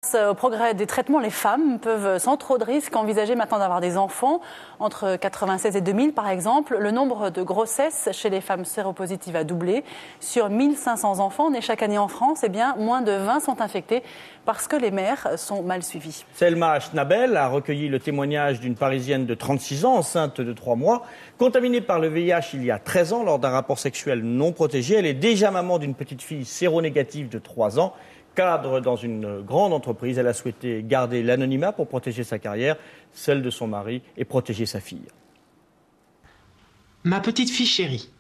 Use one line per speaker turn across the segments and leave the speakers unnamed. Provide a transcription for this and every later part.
Au progrès des traitements, les femmes peuvent sans trop de risques envisager maintenant d'avoir des enfants. Entre 1996 et 2000 par exemple, le nombre de grossesses chez les femmes séropositives a doublé. Sur 1500 enfants nés chaque année en France, moins de 20 sont infectés parce que les mères sont mal suivies.
Selma Schnabel a recueilli le témoignage d'une Parisienne de 36 ans, enceinte de 3 mois, contaminée par le VIH il y a 13 ans lors d'un rapport sexuel non protégé. Elle est déjà maman d'une petite fille séronégative de 3 ans. Cadre dans une grande entreprise, elle a souhaité garder l'anonymat pour protéger sa carrière, celle de son mari et protéger sa fille.
Ma petite fille chérie,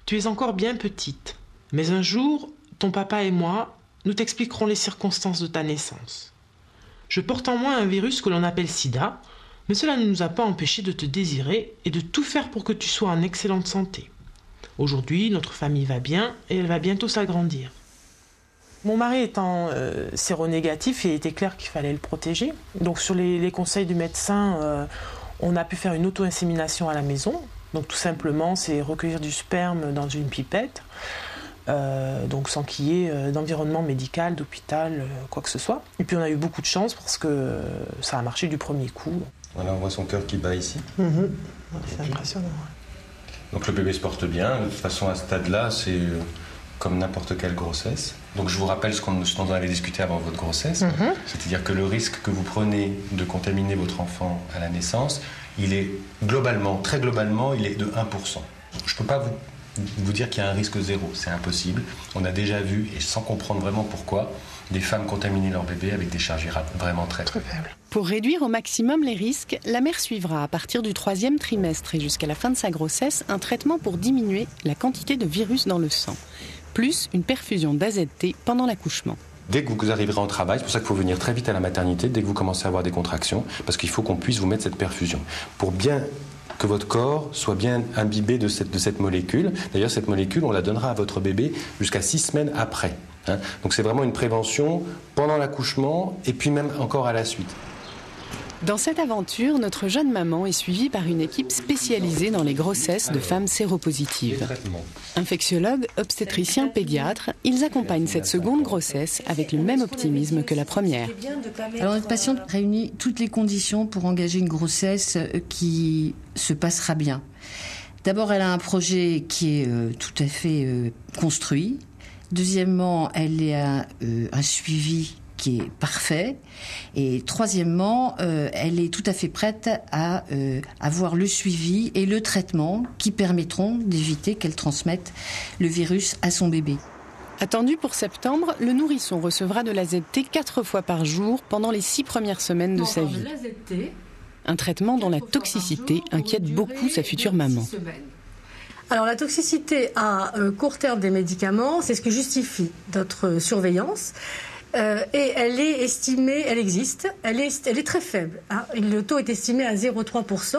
tu es encore bien petite, mais un jour, ton papa et moi, nous t'expliquerons les circonstances de ta naissance. Je porte en moi un virus que l'on appelle sida, mais cela ne nous a pas empêché de te désirer et de tout faire pour que tu sois en excellente santé. Aujourd'hui, notre famille va bien et elle va bientôt s'agrandir. Mon mari étant séronégatif, il était clair qu'il fallait le protéger. Donc sur les conseils du médecin, on a pu faire une auto-insémination à la maison. Donc tout simplement, c'est recueillir du sperme dans une pipette, donc sans qu'il y ait d'environnement médical, d'hôpital, quoi que ce soit. Et puis on a eu beaucoup de chance parce que ça a marché du premier coup.
Voilà, on voit son cœur qui bat ici.
C'est impressionnant.
Donc le bébé se porte bien. De toute façon, à ce stade-là, c'est comme n'importe quelle grossesse. Donc je vous rappelle ce dont on avait discuté avant votre grossesse, c'est-à-dire que le risque que vous prenez de contaminer votre enfant à la naissance, il est très globalement, il est de 1%. Je ne peux pas vous dire qu'il y a un risque zéro, c'est impossible. On a déjà vu, et sans comprendre vraiment pourquoi, des femmes contaminer leur bébé avec des charges virales vraiment très faibles.
Pour réduire au maximum les risques, la mère suivra à partir du 3e trimestre et jusqu'à la fin de sa grossesse un traitement pour diminuer la quantité de virus dans le sang, plus une perfusion d'AZT pendant l'accouchement.
Dès que vous arriverez en travail, c'est pour ça qu'il faut venir très vite à la maternité, dès que vous commencez à avoir des contractions, parce qu'il faut qu'on puisse vous mettre cette perfusion. Pour bien que votre corps soit bien imbibé de cette molécule. D'ailleurs, cette molécule, on la donnera à votre bébé jusqu'à 6 semaines après. Donc c'est vraiment une prévention pendant l'accouchement et puis même encore à la suite.
Dans cette aventure, notre jeune maman est suivie par une équipe spécialisée dans les grossesses de femmes séropositives. Infectiologues, obstétriciens, pédiatres, ils accompagnent cette seconde grossesse avec le même optimisme que la première.
Alors notre patiente réunit toutes les conditions pour engager une grossesse qui se passera bien. D'abord, elle a un projet qui est tout à fait construit. Deuxièmement, elle a un suivi qui est parfait. Et troisièmement, elle est tout à fait prête à avoir le suivi et le traitement qui permettront d'éviter qu'elle transmette le virus à son bébé.
Attendu pour septembre, le nourrisson recevra de l'AZT 4 fois par jour pendant les 6 premières semaines de sa vie. Un traitement dont la toxicité inquiète beaucoup sa future maman.
Alors la toxicité à court terme des médicaments, c'est ce qui justifie notre surveillance. Et elle est estimée, elle existe, elle est très faible. Le taux est estimé à 0,3%.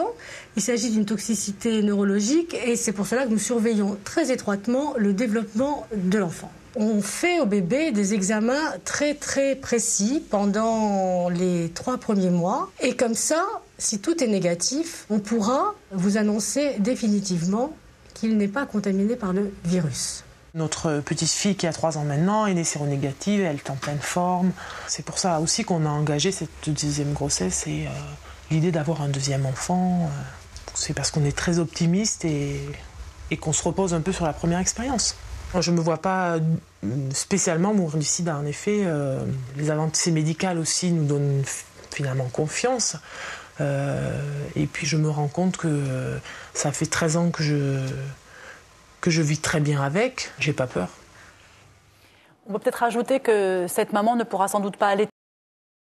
Il s'agit d'une toxicité neurologique et c'est pour cela que nous surveillons très étroitement le développement de l'enfant. On fait au bébé des examens très très précis pendant les 3 premiers mois. Et comme ça, si tout est négatif, on pourra vous annoncer définitivement qu'il n'est pas contaminé par le virus.
Notre petite fille qui a 3 ans maintenant, elle est séronégative, elle est en pleine forme. C'est pour ça aussi qu'on a engagé cette 2e grossesse et l'idée d'avoir un 2e enfant. C'est parce qu'on est très optimiste et qu'on se repose un peu sur la première expérience. Je ne me vois pas spécialement mourir du sida. En effet, les avancées médicales aussi nous donnent finalement confiance. Et puis je me rends compte que ça fait 13 ans que je vis très bien avec, j'ai pas peur.
On peut peut-être rajouter que cette maman ne pourra sans doute pas allaiter